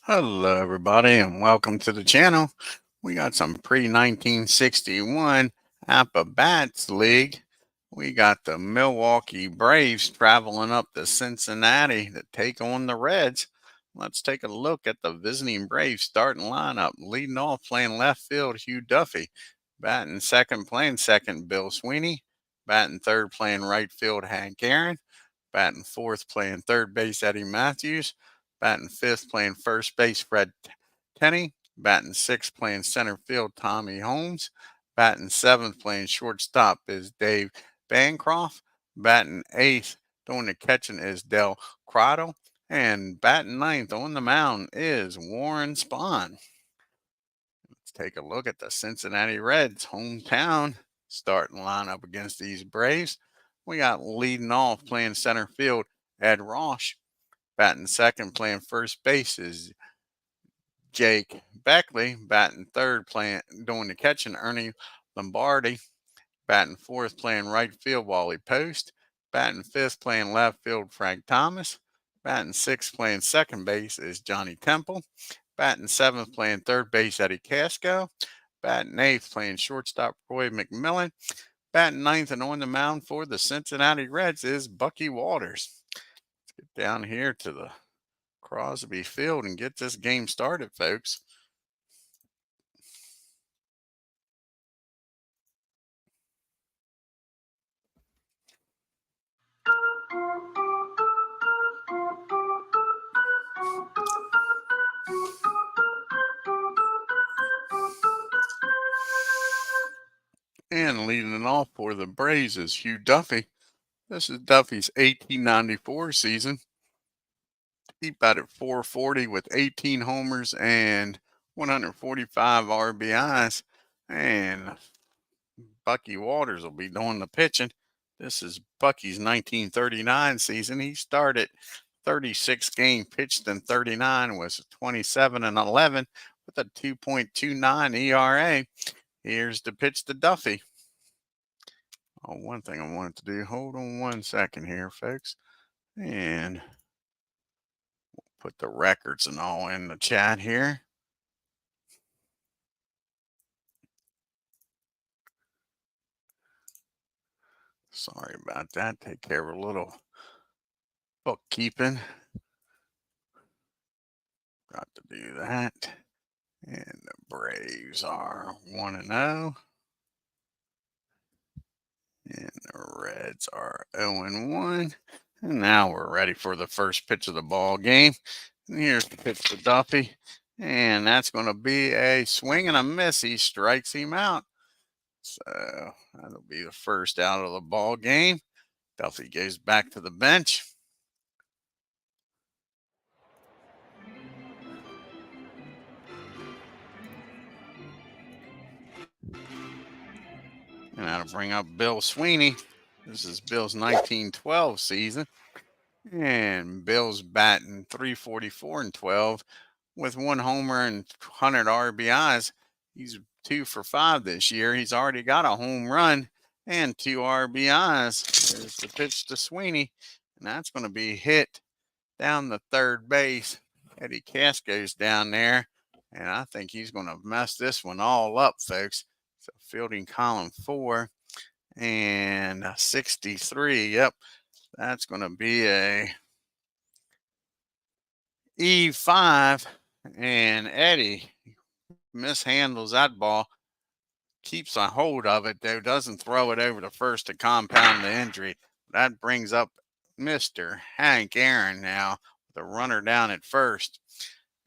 Hello, everybody, and welcome to the channel. We got some pre-1961 Apba Bats League. We got the Milwaukee Braves traveling up to Cincinnati to take on the Reds. Let's take a look at the visiting Braves starting lineup. Leading off, playing left field, Hugh Duffy. Batting second, playing second, Bill Sweeney. Batting third, playing right field, Hank Aaron. Batting fourth, playing third base, Eddie Matthews. Batting fifth, playing first base, Fred Tenney. Batting sixth, playing center field, Tommy Holmes. Batting seventh, playing shortstop, is Dave Bancroft. Batting eighth, doing the catching, is Del Crotto. And batting ninth on the mound is Warren Spahn. Let's take a look at the Cincinnati Reds hometown starting lineup against these Braves. We got leading off, playing center field, Ed Rosh. Batting second, playing first base, is Jake Beckley. Batting third, playing doing the catching, Ernie Lombardi. Batting fourth, playing right field, Wally Post. Batting fifth, playing left field, Frank Thomas. Batting sixth, playing second base, is Johnny Temple. Batting seventh, playing third base, Eddie Casco. Batting eighth, playing shortstop, Roy McMillan. Batting ninth and on the mound for the Cincinnati Reds is Bucky Walters. Let's get down here to the Crosby Field and get this game started, folks. And leading it off for the Braves is Hugh Duffy. This is Duffy's 1894 season. He batted .440 with 18 homers and 145 RBIs. And Bucky Walters will be doing the pitching. This is Bucky's 1939 season. He started 36 games, pitched in 39, was 27 and 11 with a 2.29 ERA. Here's the pitch to Duffy. Oh, one thing I wanted to do, hold on one second here, folks, and put the records and all in the chat here. Sorry about that. Take care of a little bookkeeping. Got to do that. And the Braves are 1-0. And the Reds are 0-1. And now we're ready for the first pitch of the ball game. And here's the pitch to Duffy. And that's going to be a swing and a miss. He strikes him out. So that'll be the first out of the ball game. Duffy goes back to the bench. And that'll bring up Bill Sweeney. This is Bill's 1912 season. And Bill's batting .344 and 12 with one homer and 100 RBIs. He's 2 for 5 this year. He's already got a home run and 2 RBIs. There's the pitch to Sweeney, and that's going to be hit down the third base. Eddie Casco's down there, and I think he's going to mess this one all up, folks. So fielding column 4 and 63. Yep, that's going to be a E5, and Eddie mishandles that ball, keeps a hold of it, though, doesn't throw it over to first to compound the injury. That brings up Mr. Hank Aaron now with a runner down at first.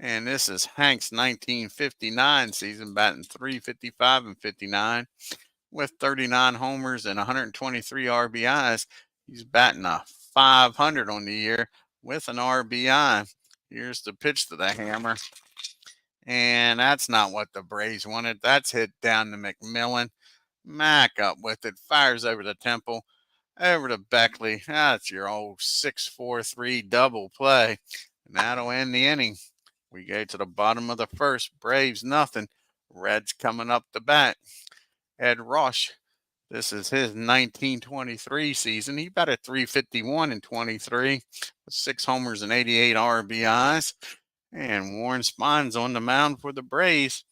And this is Hank's 1959 season, batting .355 and 59 with 39 homers and 123 RBIs. He's batting a .500 on the year with an RBI. Here's the pitch to the hammer. And that's not what the Braves wanted. That's hit down to McMillan. Mack up with it, fires over the Temple, over to Beckley. That's your old 6-4-3 double play. And that'll end the inning. We go to the bottom of the first. Braves nothing. Reds coming up the bat. Ed Rush. This is his 1923 season. He batted .351 in 23 with 6 homers and 88 RBIs. And Warren Spahn's on the mound for the Braves.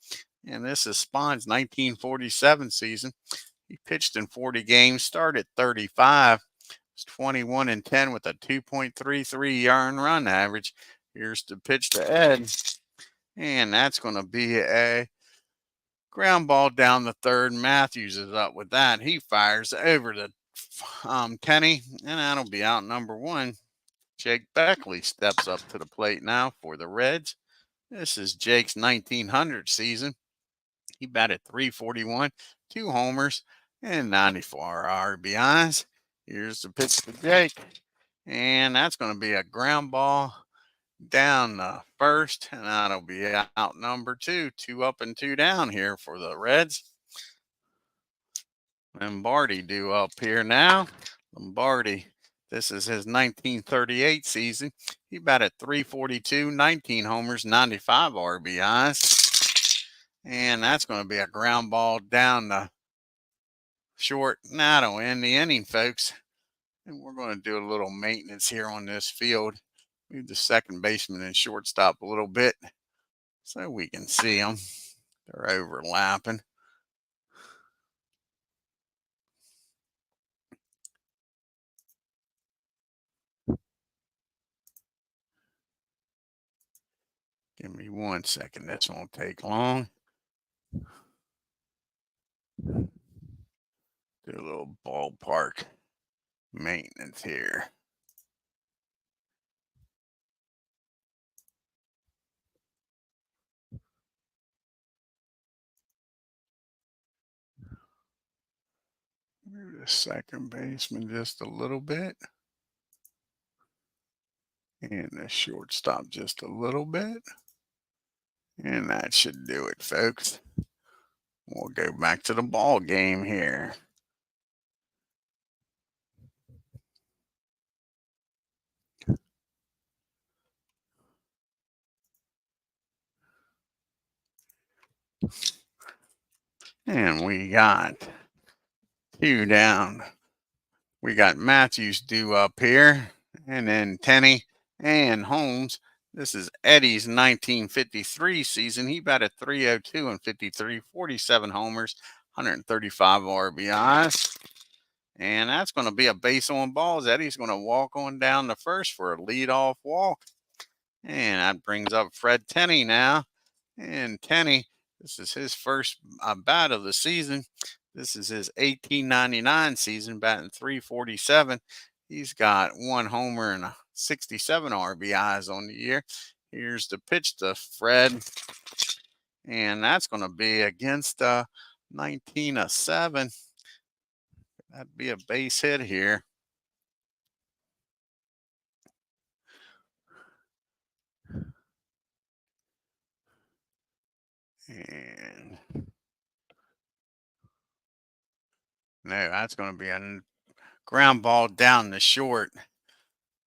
And this is Spahn's 1947 season. He pitched in 40 games, started 35, was 21 and 10 with a 2.33 earned run average. Here's the pitch to Ed. And that's going to be a ground ball down the third. Matthews is up with that. He fires over to Tenney, and that'll be out number one. Jake Beckley steps up to the plate now for the Reds. This is Jake's 1900 season. He batted .341, 2 homers, and 94 RBIs. Here's the pitch to Jake, and that's going to be a ground ball down the first, and that'll be out number two. 2 up and 2 down here for the Reds. Lombardi due up here now. Lombardi, this is his 1938 season. He batted .342, 19 homers, 95 RBIs. And that's going to be a ground ball down the short. That'll end the inning, folks. And we're going to do a little maintenance here on this field. Move the second baseman and shortstop a little bit so we can see them. They're overlapping. Give me 1 second. This won't take long. Do a little ballpark maintenance here. Move the second baseman just a little bit. And the shortstop just a little bit. And that should do it, folks. We'll go back to the ball game here. And we got 2 down. We got Matthews due up here, and then Tenney and Holmes. This is Eddie's 1953 season. He batted .302 and 53, 47 homers, 135 RBIs. And that's going to be a base on balls. Eddie's going to walk on down the first for a leadoff walk. And that brings up Fred Tenney now. And Tenney, this is his first bat of the season. This is his 1899 season, batting .347. He's got 1 homer and 67 RBIs on the year. Here's the pitch to Fred. And that's going to be against 19-7. That'd be a base hit here. And no, that's going to be a ground ball down the short.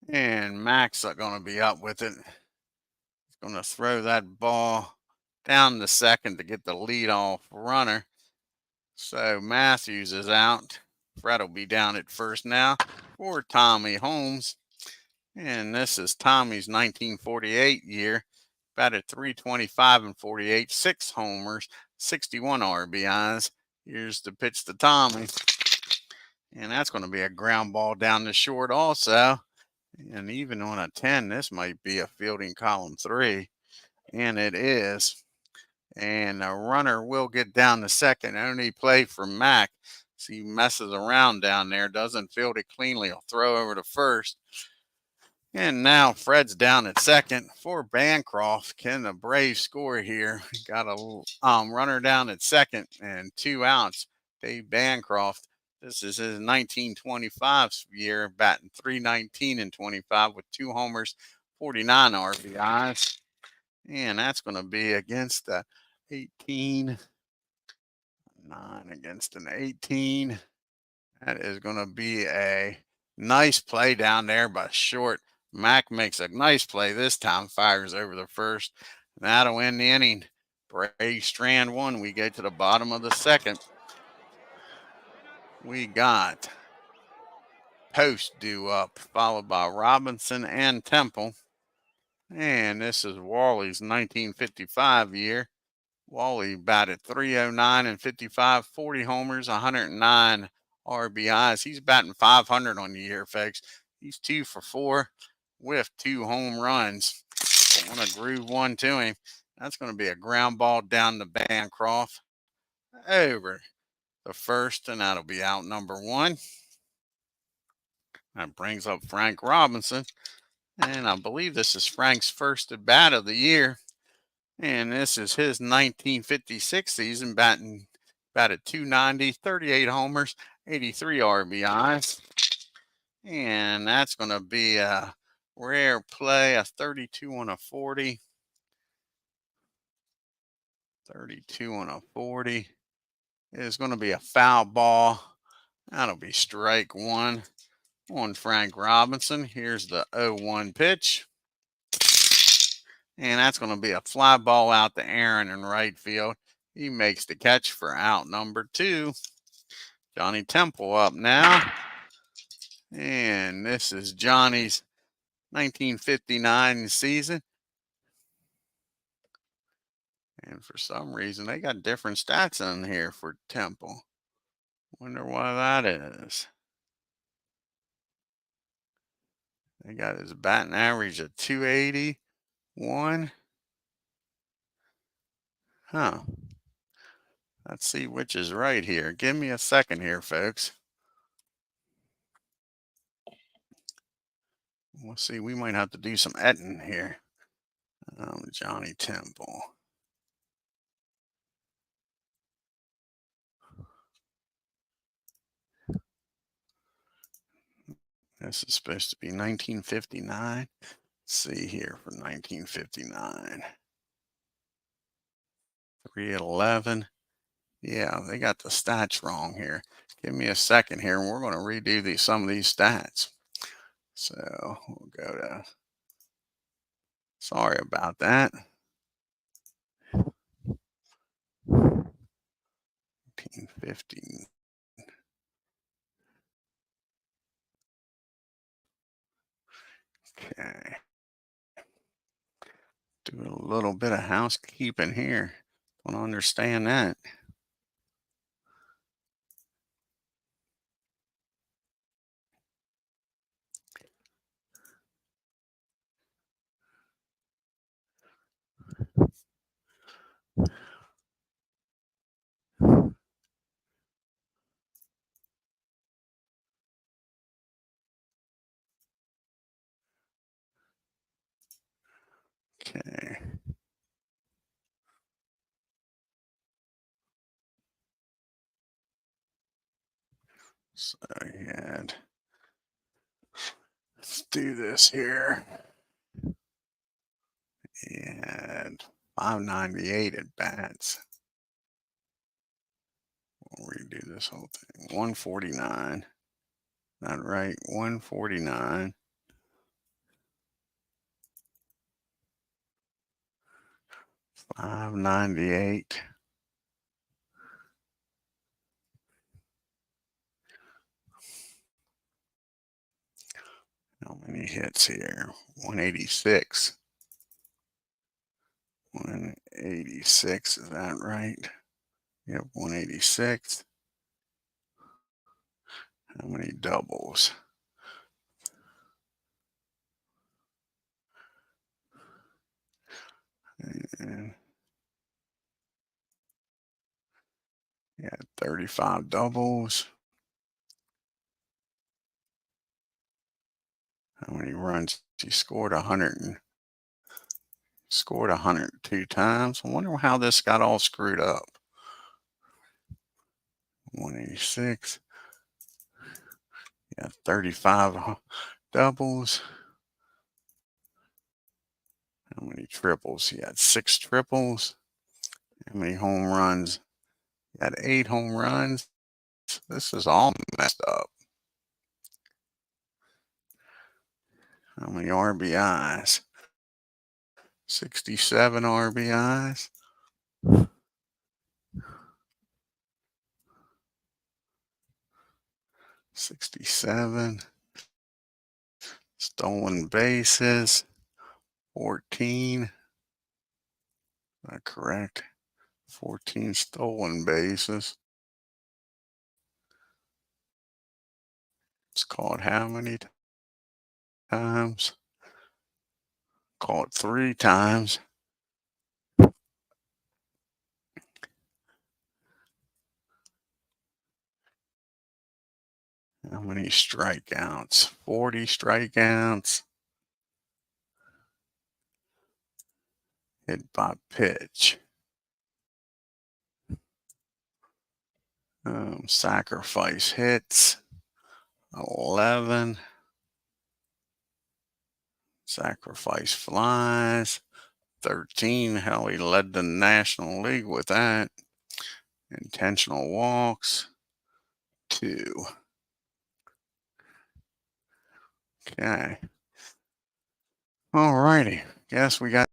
And Mac's going to be up with it. He's going to throw that ball down the second to get the leadoff runner. So Matthews is out. Fred will be down at first now for Tommy Holmes. And this is Tommy's 1948 year. Batted .325 and 48, 6 homers, 61 RBIs. Here's the pitch to Tommy. And that's going to be a ground ball down the short also. And even on a 10, this might be a fielding column 3. And it is. And the runner will get down the second. Only play for Mac. So he messes around down there, doesn't field it cleanly. He'll throw over to first. And now Fred's down at second for Bancroft. Can the Braves score here? Got a runner down at second and 2 outs. Dave Bancroft. This is his 1925 year, batting .319 and 25 with 2 homers, 49 RBIs. And that's going to be against the 18. 9 against an 18. That is going to be a nice play down there by short. Mac makes a nice play this time, fires over the first. That'll end the inning. Braves strand 1. We go to the bottom of the second. We got Post due up, followed by Robinson and Temple. And this is Wally's 1955 year. Wally batted 309 and 55, 40 homers, 109 RBIs. He's batting 500 on the year, folks. He's 2 for 4 with 2 home runs. I want to groove one to him. That's going to be a ground ball down the Bancroft over the first, and that'll be out number 1. That brings up Frank Robinson, and I believe this is Frank's first at bat of the year. And this is his 1956 season, batted 290, 38 homers, 83 RBIs. And that's going to be a rare play, a 32 on a 40. 32 on a 40 is going to be a foul ball. That'll be strike 1 on Frank Robinson. Here's the 0-1 pitch. And that's going to be a fly ball out to Aaron in right field. He makes the catch for out number 2. Johnny Temple up now. And this is Johnny's 1959 season. And for some reason, they got different stats in here for Temple. Wonder why that is. They got his batting average of 281. Huh. Let's see which is right here. Give me a second here, folks. We'll see. We might have to do some editing here. Johnny Temple. This is supposed to be 1959. Let's see here for 1959. 311. Yeah, they got the stats wrong here. Give me a second here, and we're going to redo some of these stats. So we'll go to, sorry about that. 1950. Okay. Do a little bit of housekeeping here. Don't understand that. Okay. So let's do this here. And 598 at bats. We'll redo this whole thing. 149. Not right. 149. 598. How many hits here? 186. 186, is that right? Yep, 186. How many doubles? And yeah, 35 doubles. How many runs? He scored 102 times. I wonder how this got all screwed up. 186. Yeah, 35 doubles. How many triples? He had 6 triples. How many home runs? He had 8 home runs. This is all messed up. How many RBIs? 67 RBIs. $67. Stolen bases. 14. Is that correct? 14 stolen bases. It's called how many times? Call it 3 times. How many strikeouts? 40 strikeouts. Hit by pitch. Sacrifice hits. 11. Sacrifice flies. 13. Hell, he led the National League with that. Intentional walks. 2. Okay. All righty. Guess we got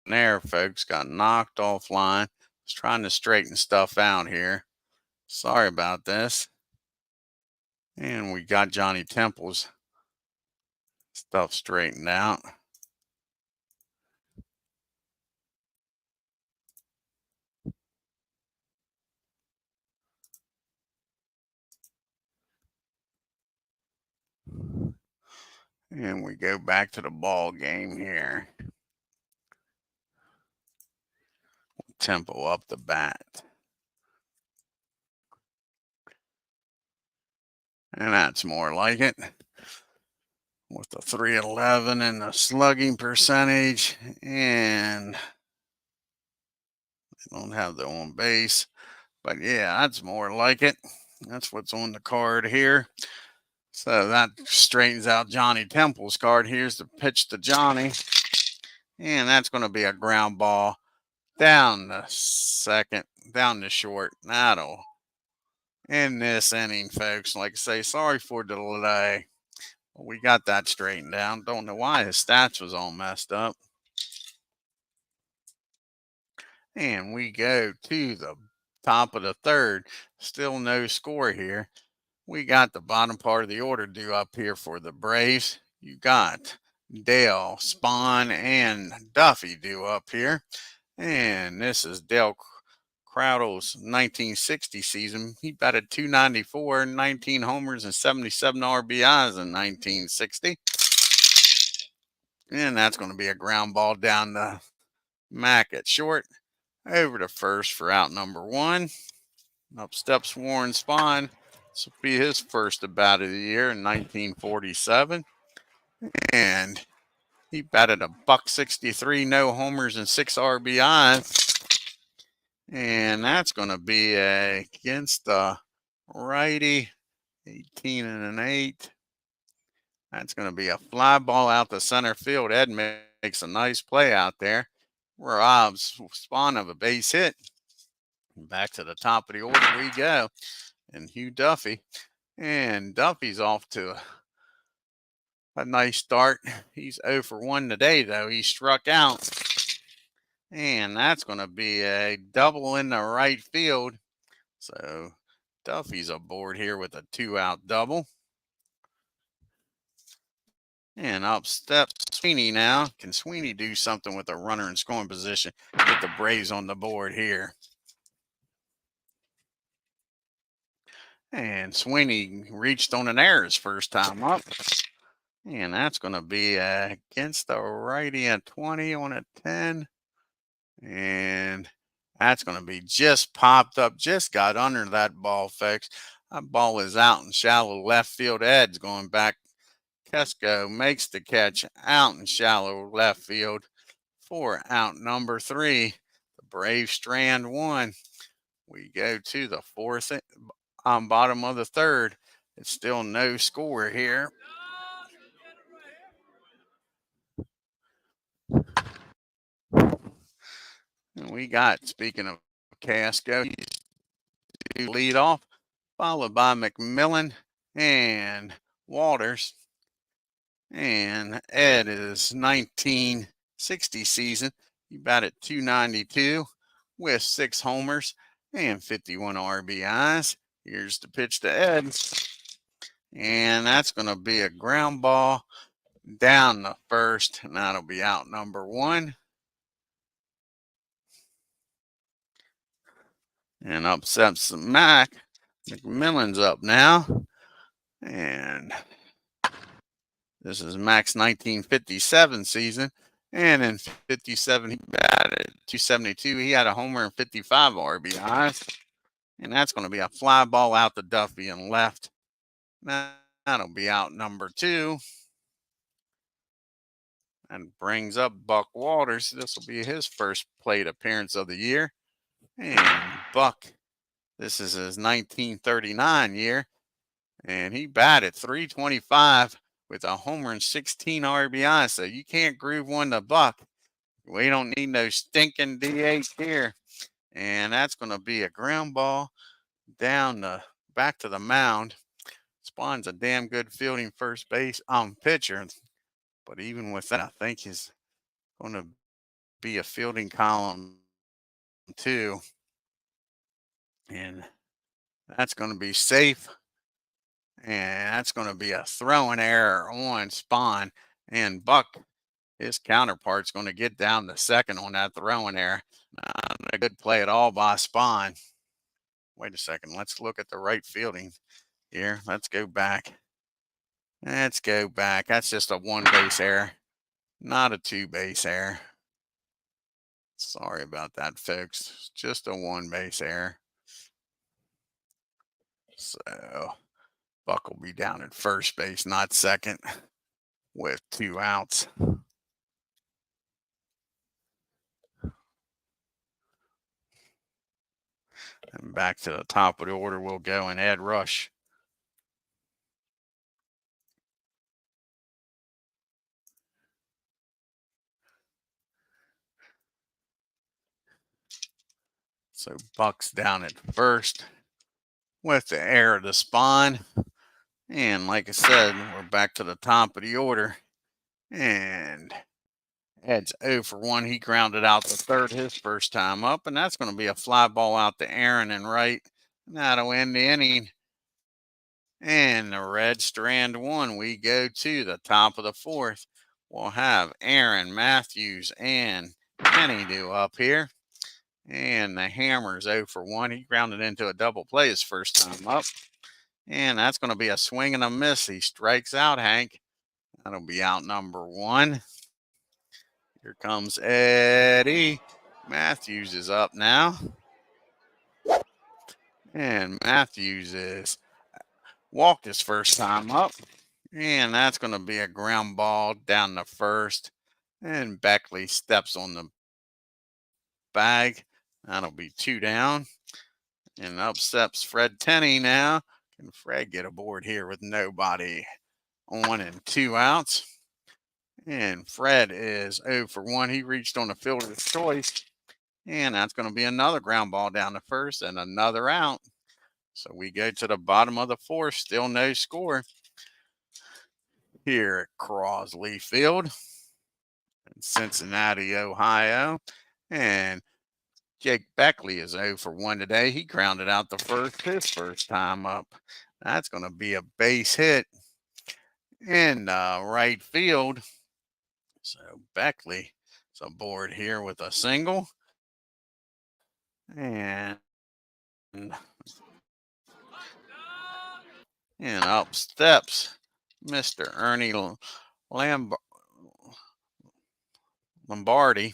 there, folks. Got knocked offline. Was trying to straighten stuff out here. Sorry about this. And we got Johnny Temple's stuff straightened out. And we go back to the ball game here. Tempo up the bat. And that's more like it. With the 311 and the slugging percentage. And they don't have the on base. But yeah, that's more like it. That's what's on the card here. So that straightens out Johnny Temple's card. Here's the pitch to Johnny. And that's going to be a ground ball down the second, down the short. That'll end this inning, folks. Like I say, sorry for the delay. We got that straightened down. Don't know why his stats was all messed up. And we go to the top of the third. Still no score here. We got the bottom part of the order due up here for the Braves. You got Dale, SPAHN, and Duffy due up here. And this is Dale Crowdle's 1960 season. He batted .294, 19 homers, and 77 RBIs in 1960. And that's going to be a ground ball down the Mac at short. Over to first for out number 1. Up steps Warren Spahn. This will be his first at bat of the year in 1947. And he batted a .163, no homers, and 6 RBIs. And that's going to be against the righty, 18 and an 8. That's going to be a fly ball out to center field. Ed makes a nice play out there. Robs Spahn of a base hit. Back to the top of the order we go. And Hugh Duffy. And Duffy's off to a nice start. He's 0 for 1 today, though. He struck out. And that's going to be a double in the right field. So Duffy's aboard here with a 2-out double. And up steps Sweeney now. Can Sweeney do something with a runner in scoring position? Get the Braves on the board here. And Sweeney reached on an error his first time up. And that's going to be against the righty at 20 on a 10. And that's going to be just popped up, just got under that ball, folks. That ball is out in shallow left field. Ed's going back. Kesko makes the catch out in shallow left field for out number 3. The Braves strand 1. We go to the 4th, bottom of the 3rd. It's still no score here. And we got, speaking of Casco, lead off. followed by McMillan and Waters. And Ed is 1960 season. He batted .292 with 6 homers and 51 RBIs. Here's the pitch to Ed. And that's going to be a ground ball down the first, and that'll be out number 1. And upsets Mac. McMillan's up now. And this is Mac's 1957 season. And in 57, he batted .272. He had a homer and 55 RBIs. And that's going to be a fly ball out to Duffy and left. That'll be out number 2. And brings up Buck Waters. This will be his first plate appearance of the year. And Buck, this is his 1939 year. And he batted .325 with a homer and 16 RBI. So you can't groove one to Buck. We don't need no stinking DH here. And that's going to be a ground ball down the back to the mound. Spahn's a damn good fielding first base pitcher. But even with that, I think he's going to be a fielding column too. And that's going to be safe. And that's going to be a throwing error on Spahn. And Buck, his counterpart's going to get down to second on that throwing error. Not a good play at all by Spahn. Wait a second. Let's look at the right fielding here. Let's go back. Let's go back. That's just a 1-base error, not a 2-base error. Sorry about that, folks. Just a 1-base error. So Buck will be down at first base, not second, with 2 outs. And back to the top of the order we'll go, and Ed Rush. So Buck's down at first with the error to Spahn. And like I said, we're back to the top of the order. And Ed's 0 for 1. He grounded out to third his first time up. And that's going to be a fly ball out to Aaron and right. And that'll end the inning. And the red strand 1, we go to the top of the 4th. We'll have Aaron, Matthews, and Kenny do up here. And the Hammer's 0 for 1. He grounded into a double play his first time up. And that's going to be a swing and a miss. He strikes out, Hank. That'll be out number 1. Here comes Eddie. Matthews is up now. And Matthews is walked his first time up. And that's going to be a ground ball down the first. And Beckley steps on the bag. That'll be 2 down. And up steps Fred Tenney now. Can Fred get aboard here with nobody on and 2 outs? And Fred is 0 for 1. He reached on the fielder's choice. And that's going to be another ground ball down the first and another out. So we go to the bottom of the 4th. Still no score here at Crosley Field in Cincinnati, Ohio. And Jake Beckley is 0 for 1 today. He grounded out the first his first time up. That's going to be a base hit in right field. So Beckley is aboard here with a single. And up steps Mr. Ernie Lombardi.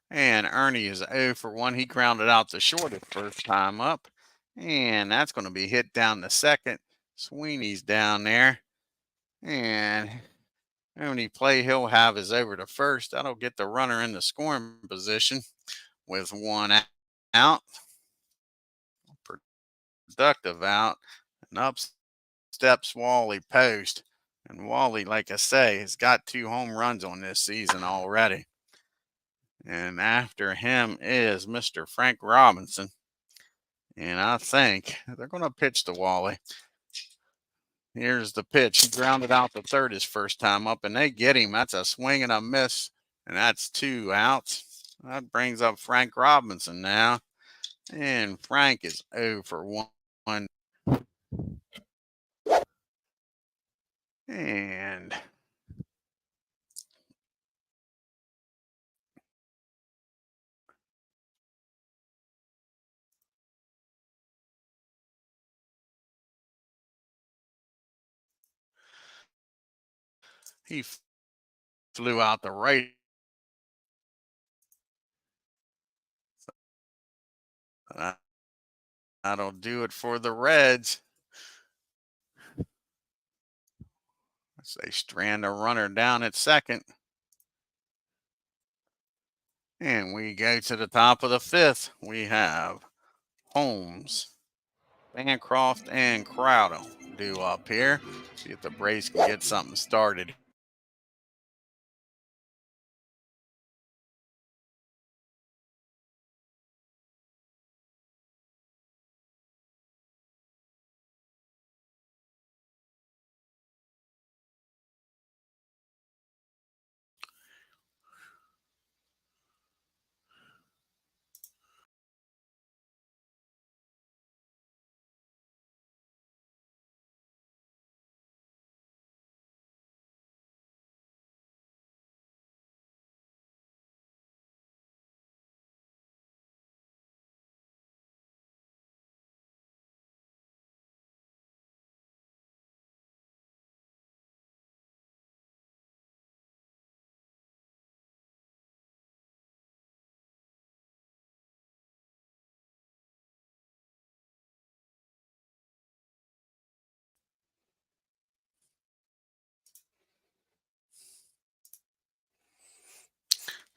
And Ernie is 0 for 1. He grounded out the short his first time up. And that's going to be hit down the second. Sweeney's down there. And only play he'll have is over to first. That'll get the runner in the scoring position with 1 out. Productive out. And up steps Wally Post. And Wally, like I say, has got 2 home runs on this season already. And after him is Mr. Frank Robinson. And I think they're going to pitch to Wally. Here's the pitch. He grounded out the third his first time up, and they get him. That's a swing and a miss, and that's 2 outs. That brings up Frank Robinson now, and Frank is 0 for 1. And he flew out the right. That'll do it for the Reds. They strand a runner down at second. And we go to the top of the 5th. We have Holmes, Bancroft, and Crowder due up here. See if the Braves can get something started.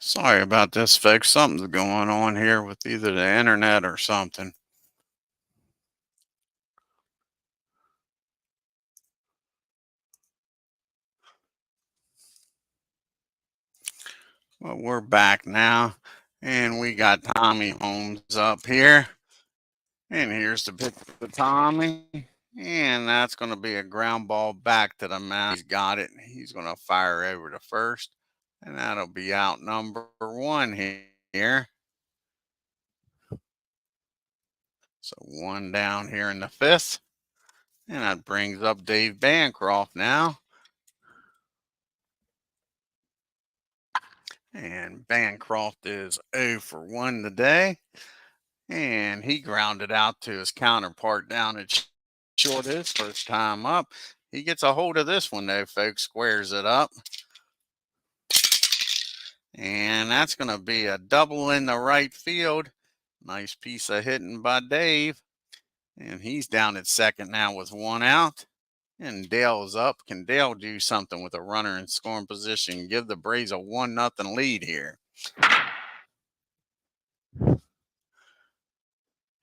Sorry about this, folks. Something's going on here with either the internet or something. Well, we're back now, and we got Tommy Holmes up here. And here's the pitch for Tommy. And that's going to be a ground ball back to the mound. He's got it. He's going to fire over to first. And that'll be out number 1 here. So 1 down here in the 5th. And that brings up Dave Bancroft now. And Bancroft is 0 for 1 today. And he grounded out to his counterpart down at short his first time up. He gets a hold of this one, though, folks. Squares it up. And that's going to be a double in the right field. Nice piece of hitting by Dave. And he's down at second now with 1 out. And Dale's up. Can Dale do something with a runner in scoring position? Give the Braves a 1-0 lead here.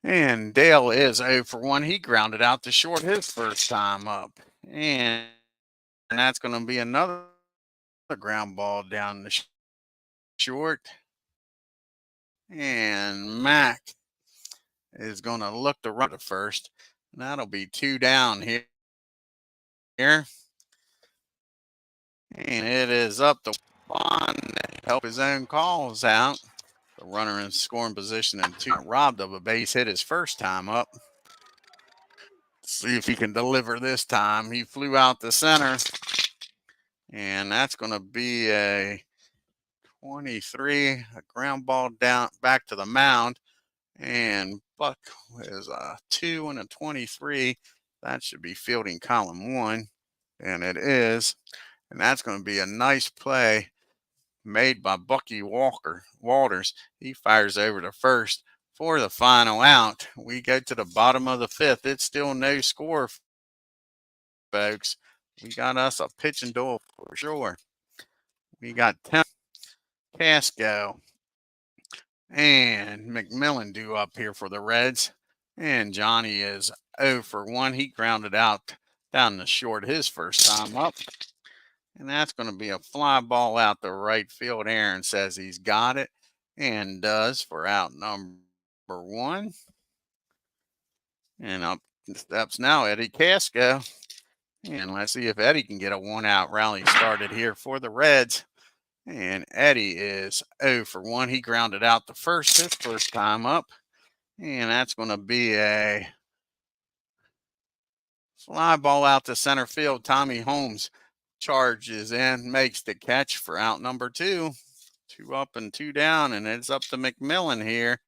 And Dale is 0 for 1. He grounded out to short his first time up. And that's going to be another ground ball down the short. And Mac is going to look to run to first. And that'll be 2 down here. And it is up to Juan to help his own calls out. The runner in scoring position and 2. Robbed of a base hit his first time up. See if he can deliver this time. He flew out the center. And that's going to be a 23, a ground ball down back to the mound. And Buck is a 2 and a 23. That should be fielding column 1. And it is. And that's going to be a nice play made by Bucky Walters. He fires over to first for the final out. We go to the bottom of the 5th. It's still no score, folks. We got us a pitching duel for sure. We got Tim Casco and McMillan due up here for the Reds. And Johnny is 0 for 1. He grounded out down the short his first time up. And that's going to be a fly ball out the right field. Aaron says he's got it and does for out number 1. And up steps now Eddie Casco. And let's see if Eddie can get a one-out rally started here for the Reds. And Eddie is 0 for 1. He grounded out the first his first time up. And that's going to be a fly ball out to center field. Tommy Holmes charges in, makes the catch for out number 2. 2 up and 2 down, and it's up to McMillan here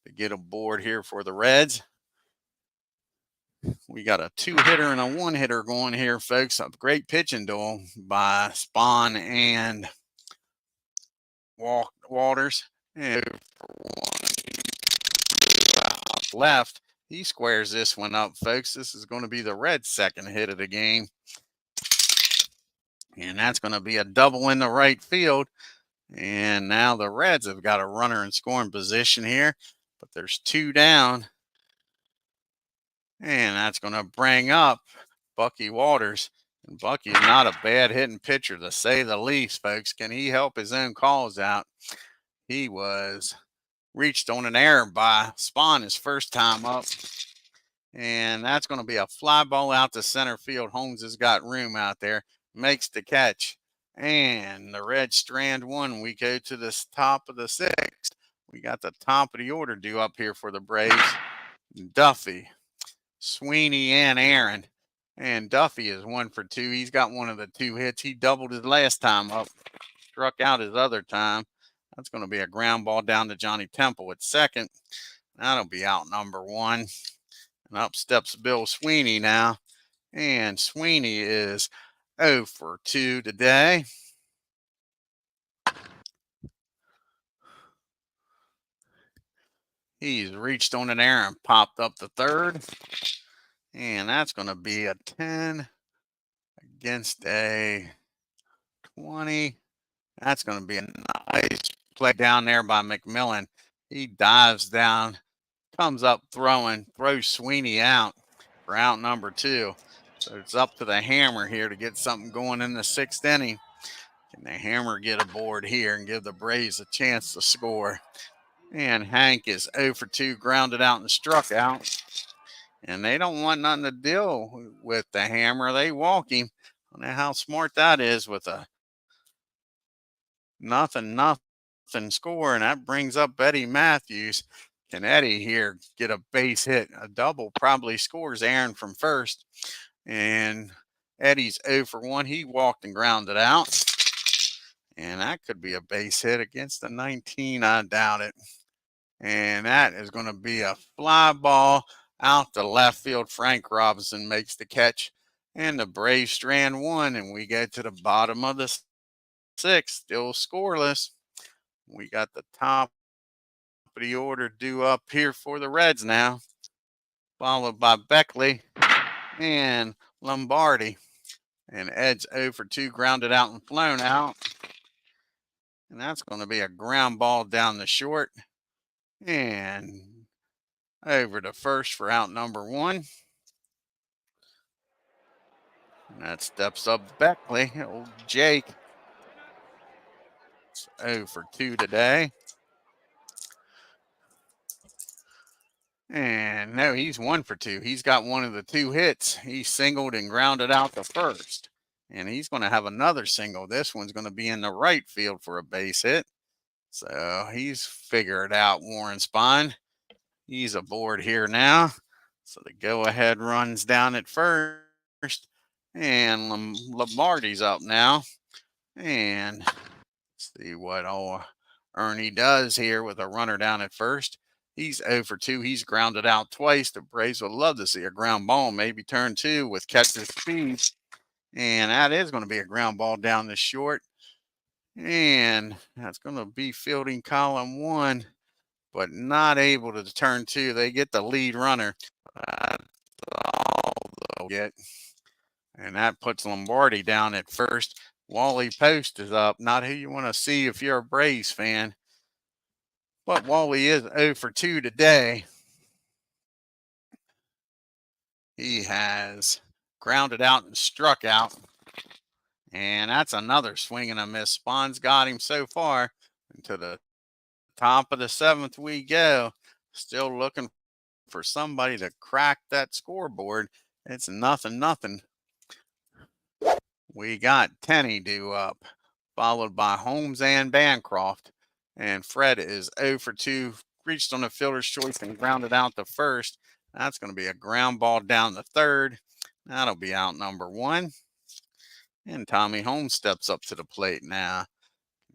to get a board here for the Reds. We got a 2-hitter and a 1-hitter going here, folks. A great pitching duel by SPAHN and Walters. And left, he squares this one up, folks. This is going to be the Reds' second hit of the game. And that's going to be a double in the right field. And now the Reds have got a runner in scoring position here, but there's 2 down. And that's going to bring up Bucky Walters. And Bucky is not a bad hitting pitcher, to say the least, folks. Can he help his own calls out? He was reached on an error by SPAHN his first time up. And that's going to be a fly ball out to center field. Holmes has got room out there, makes the catch. And the Reds strand 1. We go to the top of the 6th. We got the top of the order due up here for the Braves. Duffy, Sweeney, and Aaron. And Duffy is 1 for 2. He's got one of the 2 hits. He doubled his last time up, struck out his other time. That's going to be a ground ball down to Johnny Temple at second. That'll be out number 1. And up steps Bill Sweeney now. And Sweeney is 0 for 2 today. He's reached on an error and popped up the third. And that's going to be a 10 against a 20. That's going to be a nice play down there by McMillan. He dives down, comes up throwing, throws Sweeney out for out number 2. So it's up to the Hammer here to get something going in the 6th inning. Can the Hammer get aboard here and give the Braves a chance to score? And Hank is 0 for 2, grounded out and struck out. And they don't want nothing to deal with the Hammer. They walk him. I don't know how smart that is with a nothing score. And that brings up Eddie Matthews. Can Eddie here get a base hit? A double probably scores Aaron from first. And Eddie's 0 for 1. He walked and grounded out. And that could be a base hit against the 19. I doubt it. And that is going to be a fly ball out to left field. Frank Robinson makes the catch. And the Braves strand 1. And we get to the bottom of the 6th. Still scoreless. We got the top of the order due up here for the Reds now. Followed by Beckley and Lombardi. And Ed's 0 for 2, grounded out and flown out. And that's going to be a ground ball down the short. And over to first for out number 1. And that steps up Beckley. Old Jake. It's 0 for 2 today. And no, he's 1 for 2. He's got one of the 2 hits. He singled and grounded out the first. And he's going to have another single. This one's going to be in the right field for a base hit. So he's figured out Warren Spahn. He's aboard here now. So the go-ahead runs down at first. And Lombardi's up now. And see what old Ernie does here with a runner down at first. He's 0 for 2. He's grounded out twice. The Braves would love to see a ground ball, maybe turn 2 with catcher's speed. And that is going to be a ground ball down the short. And that's going to be fielding column 1, but not able to turn 2. They get the lead runner. That's all they'll get. And that puts Lombardi down at first. Wally Post is up. Not who you want to see if you're a Braves fan. But Wally is 0 for 2 today. He has grounded out and struck out. And that's another swing and a miss. Spahn's got him so far. And to the top of the 7th we go. Still looking for somebody to crack that scoreboard. It's nothing. We got Tenney due up, followed by Holmes and Bancroft. And Fred is 0 for 2, reached on the fielder's choice and grounded out the first. That's going to be a ground ball down the third. That'll be out number 1. And Tommy Holmes steps up to the plate now.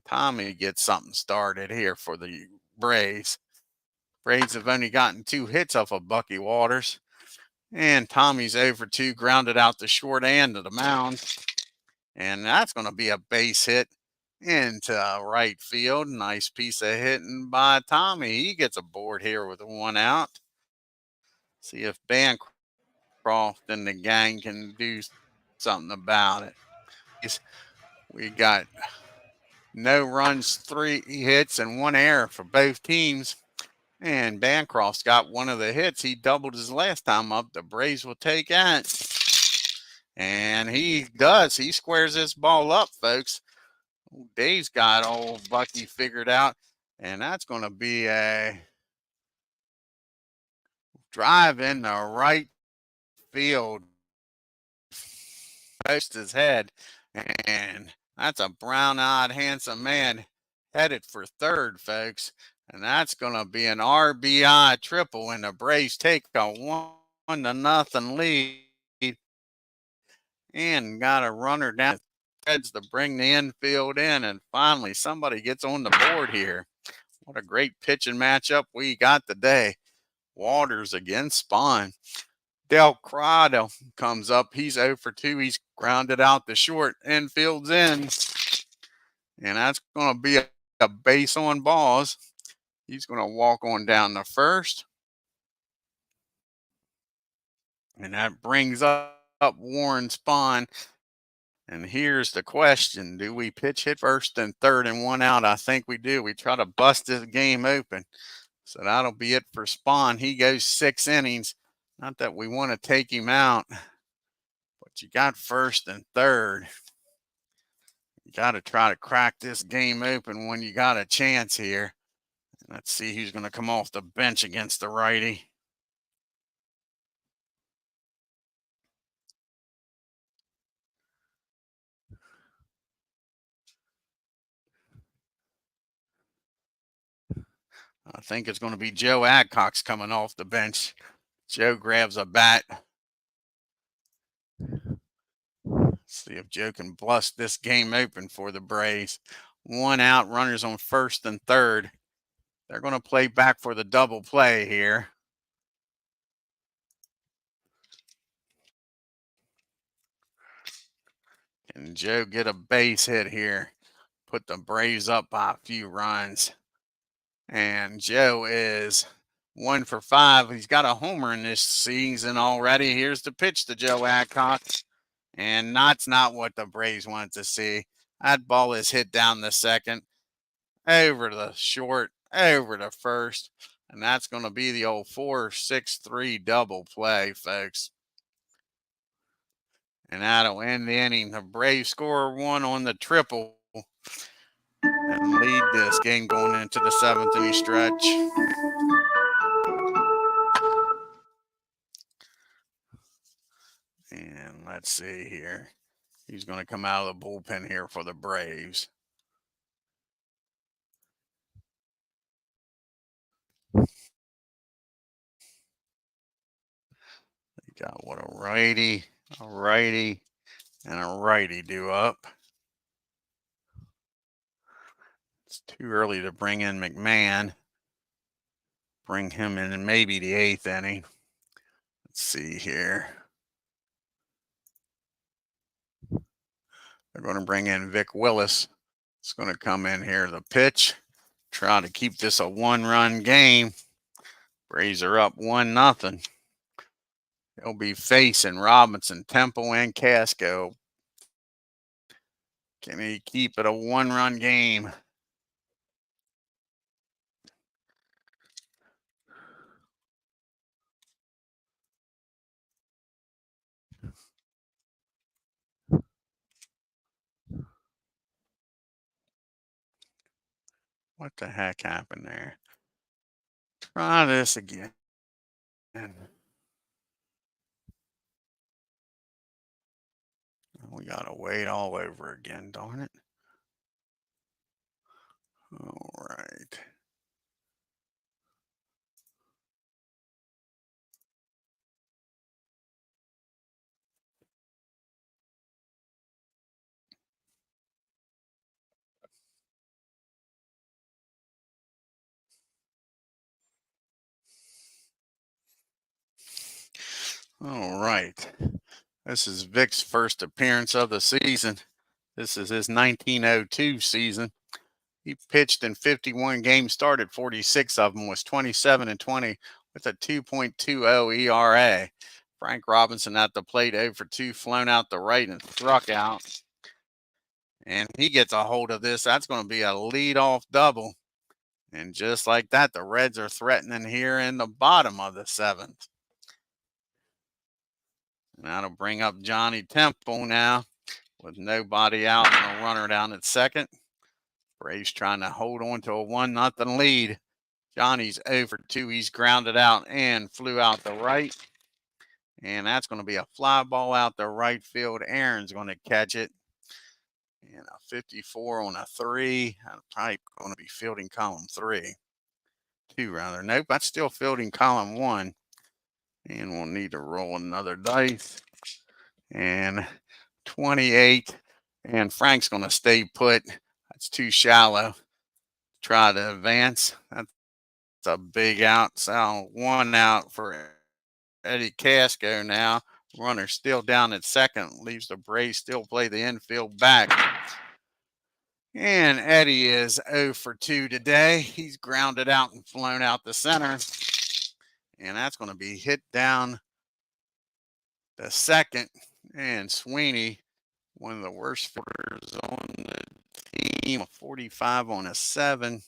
Tommy gets something started here for the Braves. Braves have only gotten 2 hits off of Bucky Waters. And Tommy's 0 for 2, grounded out the short end of the mound. And that's going to be a base hit into right field. Nice piece of hitting by Tommy. He gets a board here with 1 out. See if Bancroft and the gang can do something about it. We got no runs, 3 hits, and 1 error for both teams. And Bancroft's got one of the hits. He doubled his last time up. The Braves will take that. And he does. He squares this ball up, folks. Dave's got old Bucky figured out. And that's going to be a drive in the right field. Post his head. And that's a brown-eyed, handsome man headed for third, folks. And that's going to be an RBI triple, and the Braves take a 1-0 lead. And got a runner down Reds to bring the infield in, and finally somebody gets on the board here. What a great pitching matchup we got today. Waters against SPAHN. Del Crado comes up. He's 0 for 2. He's grounded out the short. Infield's in. And that's going to be a base on balls. He's going to walk on down the first. And that brings up Warren Spahn. And here's the question. Do we pitch hit first and third and 1 out? I think we do. We try to bust this game open. So that'll be it for Spahn. He goes 6 innings. Not that we want to take him out, but you got first and third. You got to try to crack this game open when you got a chance here. Let's see who's going to come off the bench against the righty. I think it's going to be Joe Adcock's coming off the bench. Joe grabs a bat. See if Joe can bust this game open for the Braves. 1 out, runners on first and third. They're going to play back for the double play here. Can Joe get a base hit here? Put the Braves up by a few runs. And Joe is 1 for 5. He's got a homer in this season already. Here's the pitch to Joe Adcock. And that's not what the Braves wanted to see. That ball is hit down the second, over the short, over the first. And that's going to be the old 4-6-3 double play, folks. And that'll end the inning. The Braves score 1 on the triple and lead this game going into the 7th inning stretch. And let's see here. He's going to come out of the bullpen here for the Braves. They got what, a righty, and a righty due up. It's too early to bring in McMahon. Bring him in maybe the 8th inning. Let's see here. They're going to bring in Vic Willis. It's going to come in here. The pitch. Try to keep this a 1-run game. Braves are up 1-0. They'll be facing Robinson, Temple, and Casco. Can he keep it a 1-run game? What the heck happened there? Try this again. we gotta wait all over again, darn it. All right. All right. This is Vic's first appearance of the season. This is his 1902 season. He pitched in 51 games, started 46 of them, was 27 and 20 with a 2.20 ERA. Frank Robinson at the plate, 0 for 2, flown out the right and struck out. And he gets a hold of this. That's going to be a leadoff double. And just like that, the Reds are threatening here in the bottom of the seventh. And that'll bring up Johnny Temple now with nobody out and a runner down at second. Braves trying to hold on to a 1-0 lead. Johnny's 0 for 2. He's grounded out and flew out the right. And that's going to be a fly ball out the right field. Aaron's going to catch it. And a 54 on a 3. I'm probably going to be fielding column 3. 2 rather. Nope, that's still fielding column 1. And we'll need to roll another dice. And 28. And Frank's going to stay put. That's too shallow. Try to advance. That's a big out. So 1 out for Eddie Casco now. Runner still down at second. Leaves the Braves still play the infield back. And Eddie is 0 for 2 today. He's grounded out and flown out the center. And that's going to be hit down the second. And Sweeney, one of the worst fielders on the team, a 45 on a 7.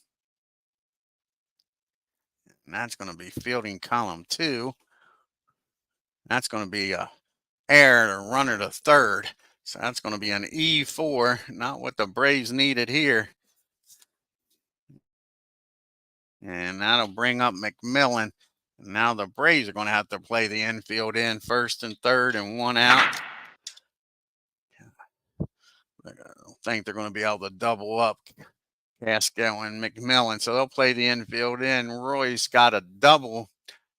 And that's going to be fielding column 2. That's going to be a air to runner to third. So that's going to be an E4, not what the Braves needed here. And that'll bring up McMillan. Now the Braves are going to have to play the infield in first and third and 1 out. I don't think they're going to be able to double up Casco and McMillan. So they'll play the infield in. Royce got a double,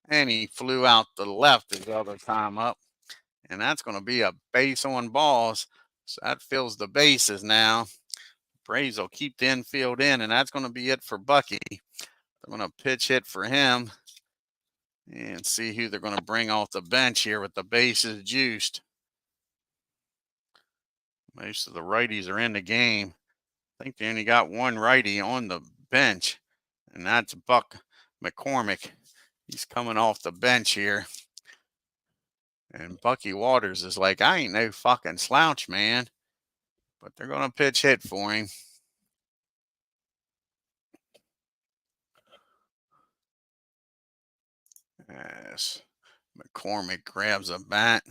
and he flew out the left his other time up. And that's going to be a base on balls. So that fills the bases now. Braves will keep the infield in, and that's going to be it for Bucky. They're going to pitch hit for him and see who they're going to bring off the bench here with the bases juiced. Most of the righties are in the game. I think they only got one righty on the bench, and that's Buck McCormick. He's coming off the bench here. And Bucky Waters is like, I ain't no fucking slouch, man. But they're going to pitch hit for him. As McCormick grabs a bat.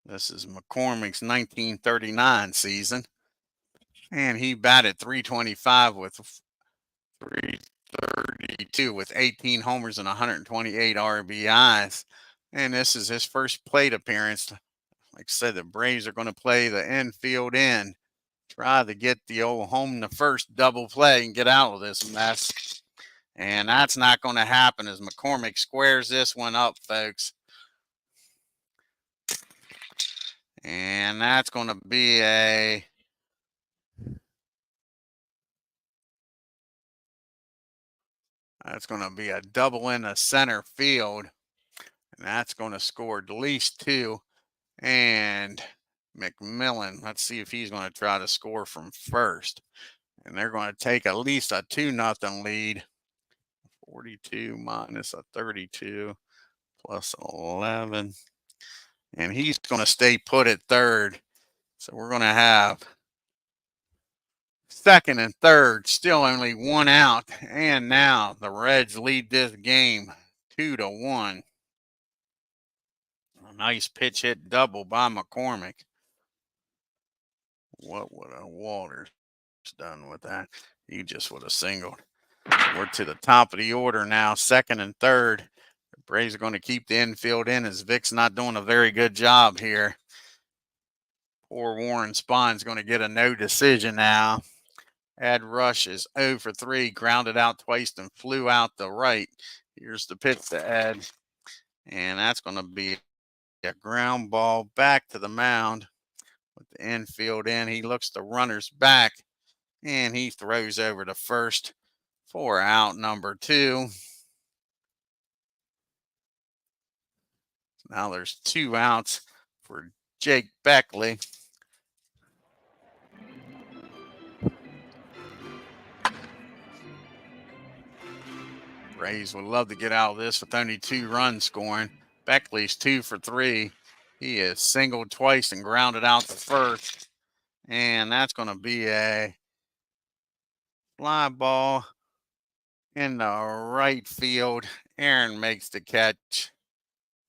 This is McCormick's 1939 season. And he batted .325 with .332 with 18 homers and 128 RBIs. And this is his first plate appearance. Like I said, the Braves are going to play the infield in. Try to get the old home to first double play and get out of this mess. And that's not going to happen as McCormick squares this one up, folks. And that's going to be a double in the center field. And that's going to score at least 2. And McMillan, let's see if he's going to try to score from first. And they're going to take at least a 2-0 lead. 42 minus a 32 plus 11. And he's going to stay put at third. So we're going to have second and third, still only 1 out. And now the Reds lead this game 2-1. A nice pitch hit double by McCormick. What would a Walters done with that? He just would have singled. We're to the top of the order now, second and third. The Braves are going to keep the infield in as Vic's not doing a very good job here. Poor Warren Spahn's going to get a no decision now. Ed Rush is 0 for 3, grounded out twice and flew out the right. Here's the pitch to Ed, and that's going to be a ground ball back to the mound with the infield in. He looks the runners back, and he throws over to first for out number 2. Now there's 2 outs for Jake Beckley. Braves would love to get out of this with only 2 runs scoring. Beckley's 2 for 3. He is singled twice and grounded out to first. And that's going to be a fly ball in the right field. Aaron makes the catch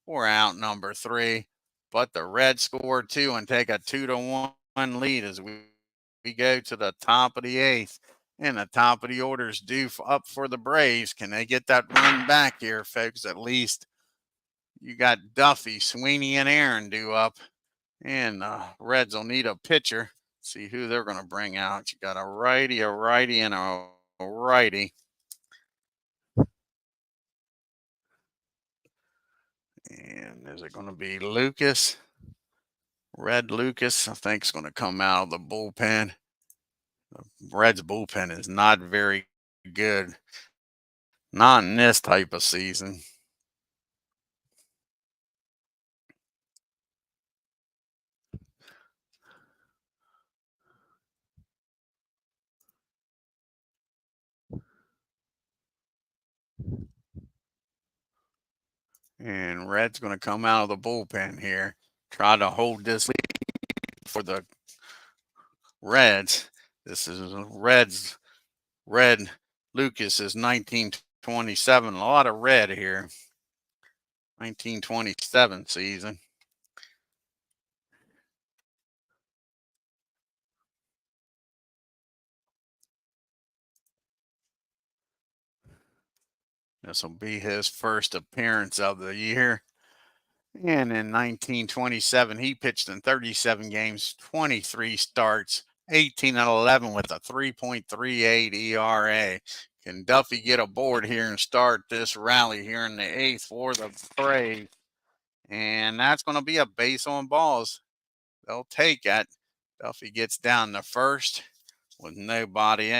for out number 3. But the Reds score 2 and take a 2-1 lead as we go to the top of the 8th. And the top of the order is due up for the Braves. Can they get that run back here, folks? At least you got Duffy, Sweeney, and Aaron due up. And the Reds will need a pitcher. See who they're going to bring out. You got a righty, and a righty. And is it going to be Lucas? Red Lucas, I think, is going to come out of the bullpen. The Reds bullpen is not very good. Not in this type of season. And Red's going to come out of the bullpen here. Try to hold this lead for the Reds. This is Red Lucas is 1927. A lot of red here. 1927 season. This will be his first appearance of the year. And in 1927, he pitched in 37 games, 23 starts, 18 and 11 with a 3.38 ERA. Can Duffy get aboard here and start this rally here in the 8th for the Braves? And that's going to be a base on balls. They'll take it. Duffy gets down to first with nobody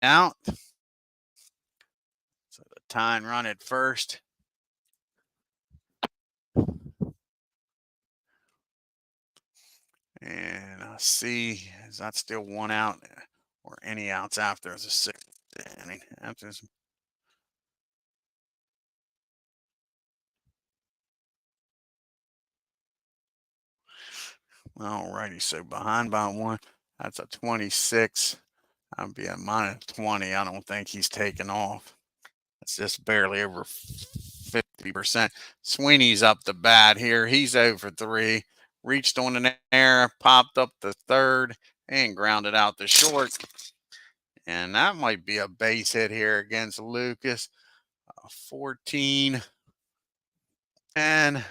out. So the tying run at first. And I see, is that still 1 out or any outs after the 6th inning? After this. All righty, so behind by 1, that's a 26. I'll be at -20. I don't think he's taking off. It's just barely over 50%. Sweeney's up the bat here. He's over 3. Reached on an air, popped up the third, and grounded out the short. And that might be a base hit here against Lucas. 14. And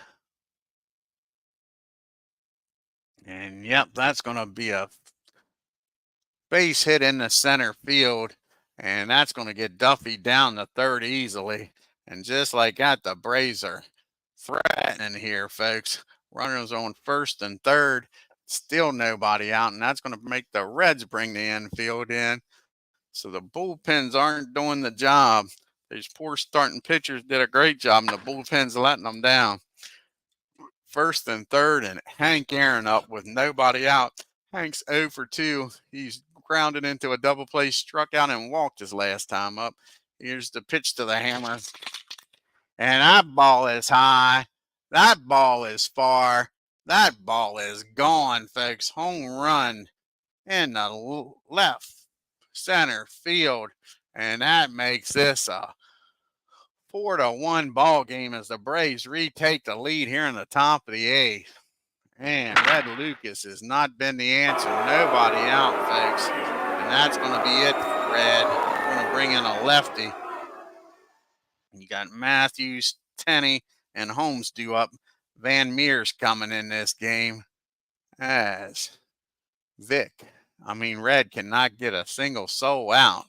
yep, that's going to be a base hit in the center field. And that's going to get Duffy down to third easily. And just like that, the Braves are threatening here, folks. Runners on first and third. Still nobody out. And that's going to make the Reds bring the infield in. So the bullpens aren't doing the job. These poor starting pitchers did a great job, and the bullpen's letting them down. First and third, and Hank Aaron up with nobody out. Hank's 0 for 2. He's grounded into a double play, struck out, and walked his last time up. Here's the pitch to the hammer. And that ball is high. That ball is far. That ball is gone, folks. Home run in the left center field. And that makes this a 4-1 ball game as the Braves retake the lead here in the top of the 8th. And Red Lucas has not been the answer. Nobody out, folks. And that's going to be it red. We're going to bring in a lefty. You got Matthews, Tenney, and Holmes due up. Van Meer's coming in this game as Red cannot get a single soul out.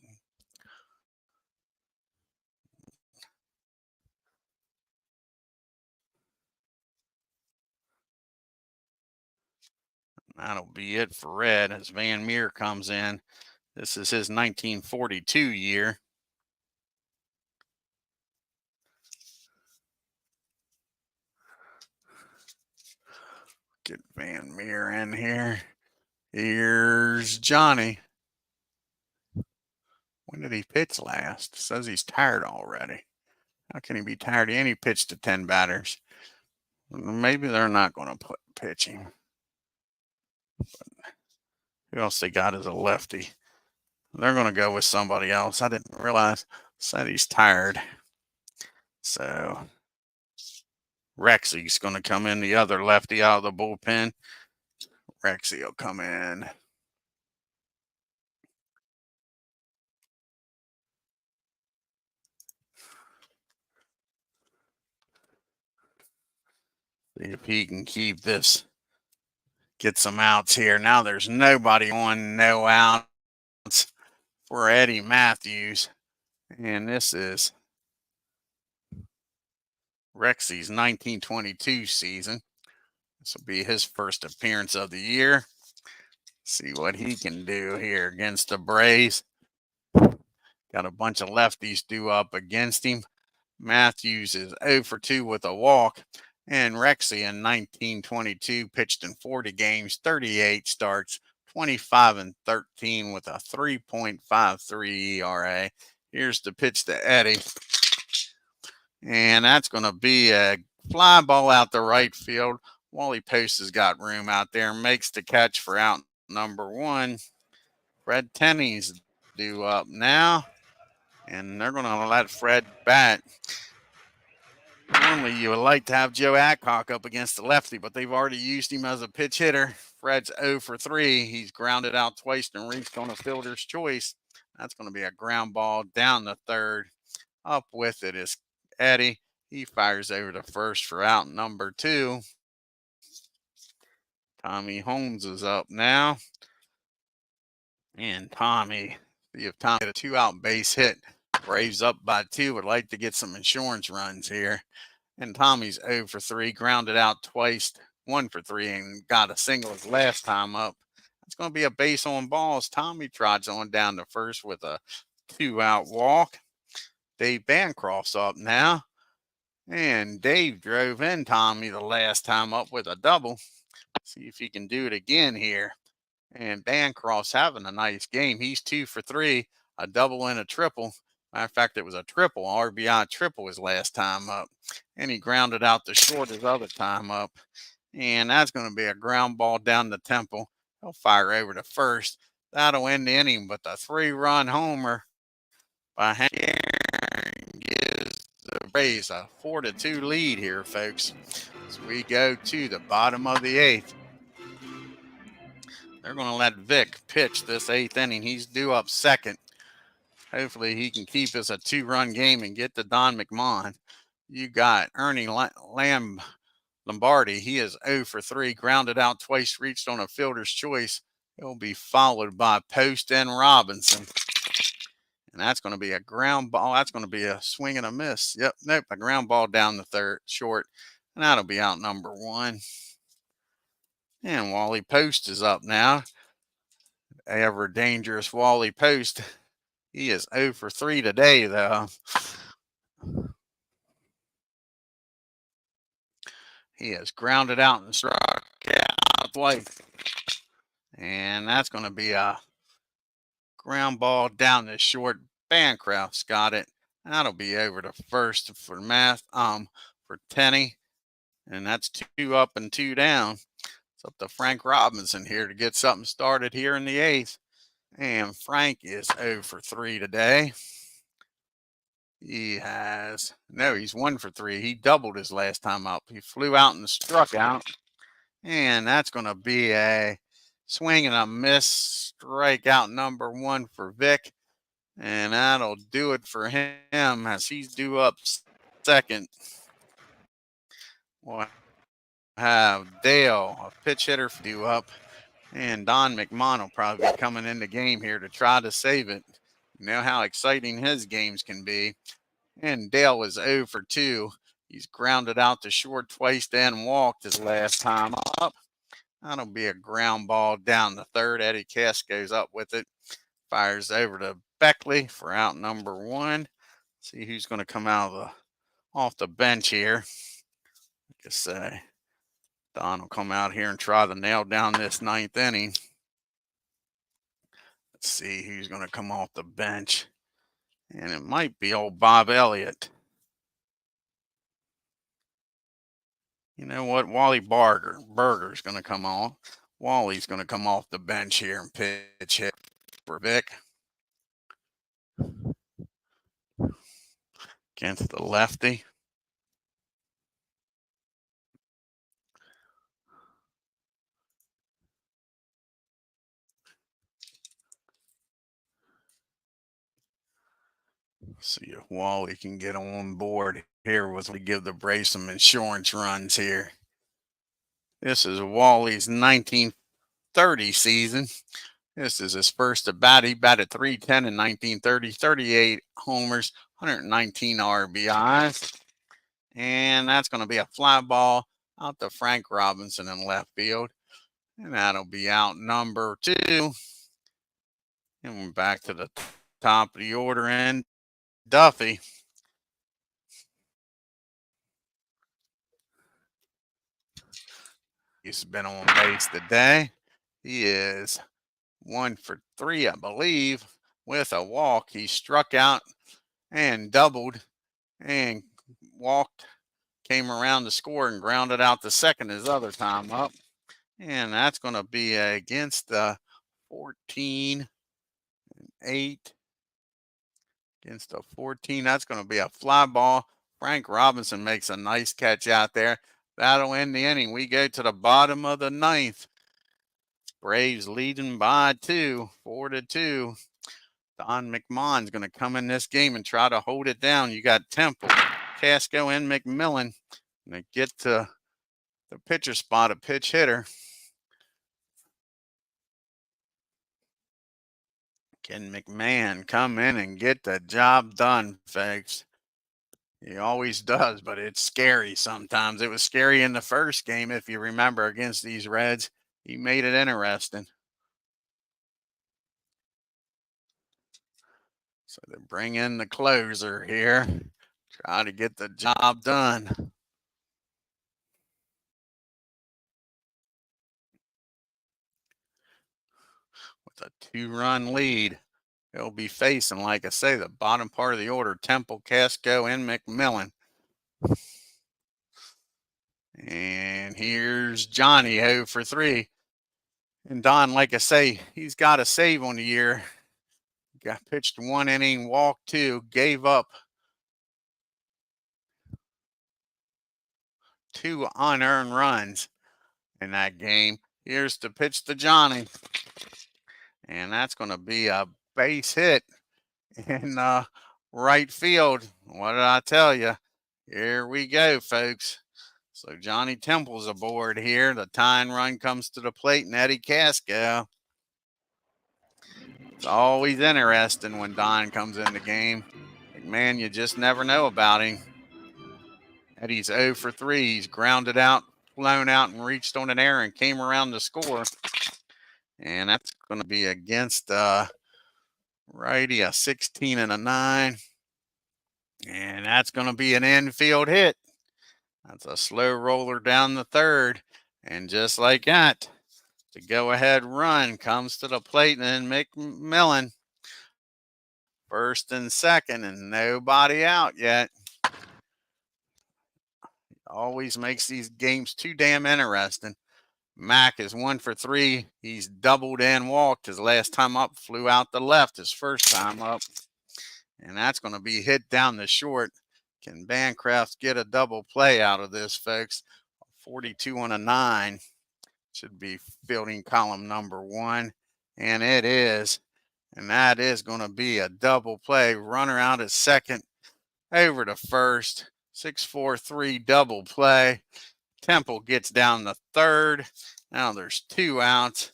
That'll be it for Red as Van Meer comes in. This is his 1942 year. Get Van Meer in here. Here's Johnny. When did he pitch last? Says he's tired already. How can he be tired? He only pitched to 10 batters. Maybe they're not going to pitch him. But who else they got as a lefty? They're going to go with somebody else. I didn't realize. Said he's tired. So Rexy's going to come in, the other lefty out of the bullpen. Rexy will come in. See if he can keep this. Get some outs here. Now there's nobody on, no outs for Eddie Matthews. And this is Rexy's 1922 season. This will be his first appearance of the year. See what he can do here against the Braves. Got a bunch of lefties due up against him. Matthews is 0 for 2 with a walk. And Rexy in 1922 pitched in 40 games, 38 starts, 25 and 13 with a 3.53 ERA. Here's the pitch to Eddie. And that's going to be a fly ball out the right field. Wally Post has got room out there, makes the catch for out number 1. Fred Tenney's due up now, and they're going to let Fred bat. Normally, you would like to have Joe Adcock up against the lefty, but they've already used him as a pitch hitter. Fred's 0 for 3. He's grounded out twice and reached on a fielder's choice. That's going to be a ground ball down the third. Up with it is Eddie. He fires over to first for out number 2. Tommy Holmes is up now. And Tommy, see if Tommy get a 2-out base hit. Braves up by 2. Would like to get some insurance runs here. And Tommy's 0 for 3, grounded out twice, 1 for 3, and got a single his last time up. It's going to be a base on balls. Tommy trots on down to first with a 2-out walk. Dave Bancroft's up now. And Dave drove in Tommy the last time up with a double. See if he can do it again here. And Bancroft's having a nice game. He's 2 for 3, a double and a triple. Matter of fact, it was a triple, RBI triple his last time up. And he grounded out the short his other time up. And that's going to be a ground ball down the temple. He'll fire over to first. That'll end the inning, but the 3-run homer by Hank gives the Braves a 4-2 lead here, folks. As we go to the bottom of the 8th. They're going to let Vic pitch this 8th inning. He's due up second. Hopefully he can keep this a 2-run game and get to Don McMahon. You got Ernie Lombardi. He is 0 for 3, grounded out twice, reached on a fielder's choice. He'll be followed by Post and Robinson. And that's going to be a ground ball. That's going to be a swing and a miss. Yep, nope, a ground ball down the third short. And that'll be out number 1. And Wally Post is up now. Ever dangerous Wally Post. He is 0 for 3 today, though. He has grounded out and struck out twice. And that's going to be a ground ball down the short. Bancroft's got it. That'll be over to first for for Tenney. And that's 2 up and 2 down. It's up to Frank Robinson here to get something started here in the 8th. And Frank is 0 for 3 today. He's 1 for 3. He doubled his last time up. He flew out and struck out. And that's going to be a swing and a miss. Strikeout number 1 for Vic. And that'll do it for him as he's due up second. We'll have Dale, a pitch hitter, due up. And Don McMahon will probably be coming in the game here to try to save it. You know how exciting his games can be. And Dale is 0 for 2. He's grounded out to short twice, then walked his last time up. That'll be a ground ball down the third. Eddie Cass goes up with it. Fires over to Beckley for out number 1. See who's going to come out of off the bench here. Like I say, Don will come out here and try to nail down this 9th inning. Let's see who's going to come off the bench. And it might be old Bob Elliott. You know what? Wally Burger's going to come off. Wally's going to come off the bench here and pitch hit for Vic. Against the lefty. See if Wally can get on board here as we give the Braves some insurance runs here. This is Wally's 1930 season. This is his first at bat. He batted .310 in 1930, 38 homers, 119 RBIs. And that's going to be a fly ball out to Frank Robinson in left field. And that'll be out number 2. And we're back to the top of the order and Duffy. He's been on base today. He is 1 for 3, I believe, with a walk. He struck out and doubled and walked, came around to score and grounded out the second his other time up. And that's going to be against the 14-8. Against the 14, that's going to be a fly ball. Frank Robinson makes a nice catch out there. That'll end the inning. We go to the bottom of the 9th. Braves leading by 2, 4-2. Don McMahon's going to come in this game and try to hold it down. You got Temple, Casco, and McMillan. And to get to the pitcher spot, a pitch hitter. Can McMahon come in and get the job done, folks? He always does, but it's scary sometimes. It was scary in the first game, if you remember, against these Reds. He made it interesting. So they bring in the closer here. Try to get the job done. With a 2-run lead. He'll be facing, like I say, the bottom part of the order, Temple, Casco, and McMillan. And here's Johnny 0 for 3. And Don, like I say, he's got a save on the year. Got pitched 1 inning, walked 2, gave up 2 unearned runs in that game. Here's to pitch to Johnny. And that's going to be a base hit in right field. What did I tell you? Here we go, folks. So Johnny Temple's aboard here. The tying run comes to the plate, and Eddie Casco. It's always interesting when Don comes in the game. Man, you just never know about him. Eddie's 0 for 3. He's grounded out, flown out, and reached on an error and came around to score. And that's going to be against righty, a 16 and a 9. And that's going to be an infield hit. That's a slow roller down the third. And just like that, the go-ahead run comes to the plate, and then McMillan, first and second, and nobody out yet. Always makes these games too damn interesting. Mack is 1 for 3. He's doubled and walked. His last time up, flew out the left his first time up. And that's going to be hit down the short. Can Bancroft get a double play out of this, folks? 42 and a 9 should be fielding column number 1. And it is. And that is going to be a double play. Runner out at second, over to first. 6-4-3 double play. Temple gets down to third. Now there's 2 outs.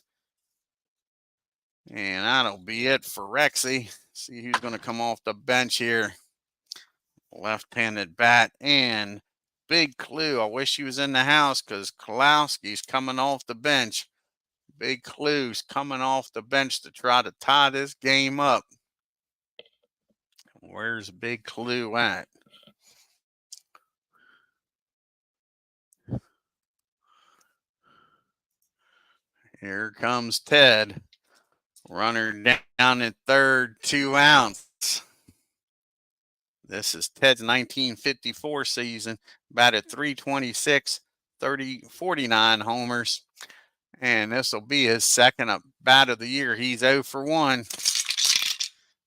And that'll be it for Rexy. See who's going to come off the bench here. Left-handed bat and Big Clue. I wish he was in the house because Kalowski's coming off the bench. Big Clue's coming off the bench to try to tie this game up. Where's Big Clue at? Here comes Ted. Runner down at third, 2 outs. This is Ted's 1954 season. Batted .326, 49 homers. And this will be his second bat of the year. He's 0 for 1.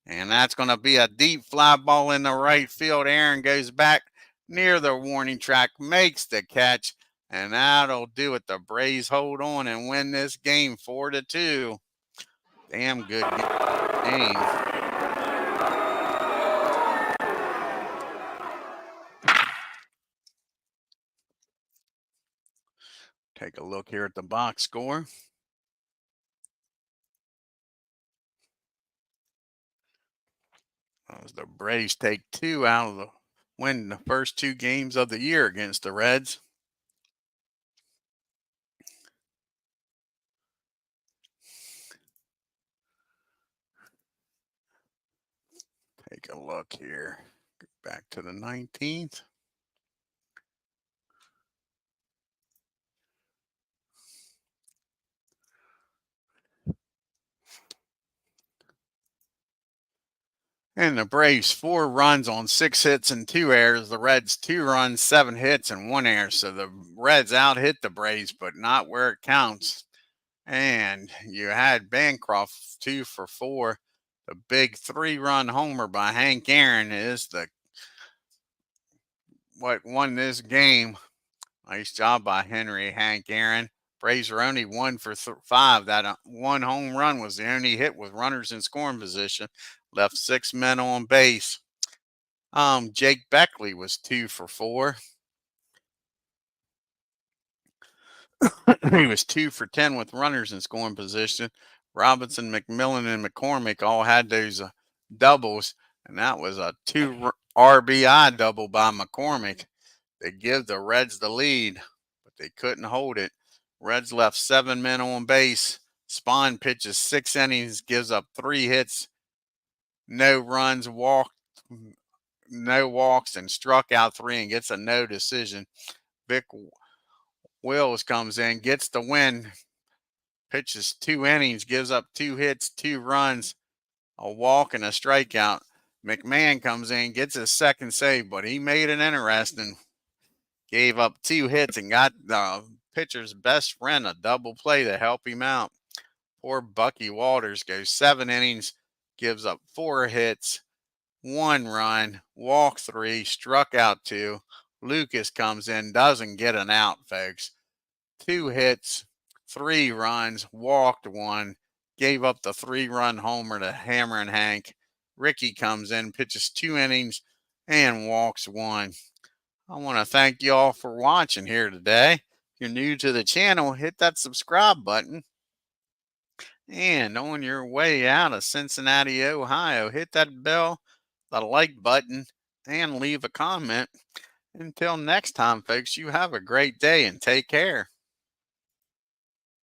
And that's going to be a deep fly ball in the right field. Aaron goes back near the warning track, makes the catch, and that'll do it. The Braves hold on and win this game 4-2. Damn good game. Take a look here at the box score. As the Braves take 2 out of the win the first 2 games of the year against the Reds. Take a look here. Back to the 19th. And the Braves 4 runs on 6 hits and 2 errors. The Reds 2 runs, 7 hits and 1 error. So the Reds out hit the Braves, but not where it counts. And you had Bancroft 2 for 4. The big 3-run homer by Hank Aaron is what won this game. Nice job by Hank Aaron. Braves were only 1 for 5. That 1 home run was the only hit with runners in scoring position. Left 6 men on base. Jake Beckley was 2 for 4. He was 2 for 10 with runners in scoring position. Robinson, McMillan, and McCormick all had those doubles, and that was a 2 RBI double by McCormick. They give the Reds the lead, but they couldn't hold it. Reds left 7 men on base. SPAHN pitches 6 innings, gives up 3 hits, no runs, no walks, and struck out 3 and gets a no decision. Vic Wills comes in, gets the win, pitches 2 innings, gives up 2 hits, 2 runs, a walk, and a strikeout. McMahon comes in, gets his second save, but he made it interesting. Gave up 2 hits and got the pitcher's best friend a double play to help him out. Poor Bucky Walters goes 7 innings, gives up 4 hits, 1 run, walked 3, struck out 2. Lucas comes in, doesn't get an out, folks. 2 hits, 3 runs, walked 1, gave up the 3-run homer to Hammer and Hank. Ricky comes in, pitches 2 innings, and walks 1. I want to thank you all for watching here today. If you're new to the channel, hit that subscribe button. And on your way out of Cincinnati, Ohio, hit that bell, the like button, and leave a comment. Until next time, folks, you have a great day and take care.